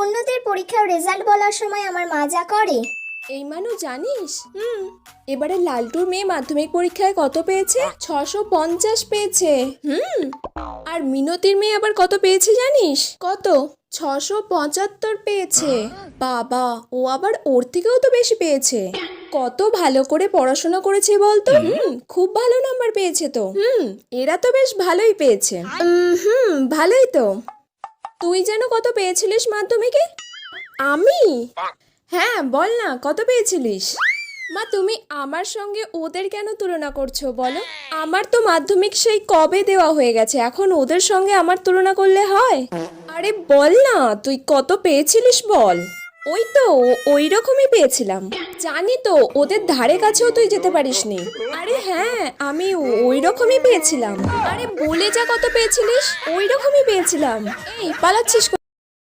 অন্যদের পরীক্ষার রেজাল্ট বলার সময় আমার মা যা করে। এই মানু জানিস এবারে লালটুর মেয়ে মাধ্যমিক পরীক্ষায় কত পেয়েছে? 650 পেয়েছে। আর মিনতির মেয়ে আবার কত পেয়েছে জানিস? কত? 675 পেয়েছে। বাবা, ও আবার ওর থেকেও তো বেশি পেয়েছে। কত ভালো করে পড়াশোনা করেছে বলতো। খুব ভালো নাম্বার পেয়েছে তো। এরা তো বেশ ভালোই পেয়েছে। ভালোই তো। তুই যেন কত পেয়েছিলিস মাধ্যমিকে? আমি? হ্যাঁ বল না, কত পেয়েছিলিস? মা, তুমি আমার সঙ্গে ওদের কেন তুলনা করছো বলো? আমার তো মাধ্যমিক সেই কবে দেওয়া হয়ে গেছে, এখন ওদের সঙ্গে আমার তুলনা করলে হয়? আরে বল না, তুই কত পেয়েছিলিস বল। ওই তো ওই রকমই পেয়েছিলাম। জানি তো, ওদের ধারে কাছেও তুই যেতে পারিসনি। আরে হ্যাঁ, আমি ওই রকমই পেয়েছিলাম। আরে বলে যা কত পেয়েছিলিস। ওই রকমই পেয়েছিলাম। এই পালাচ্ছিস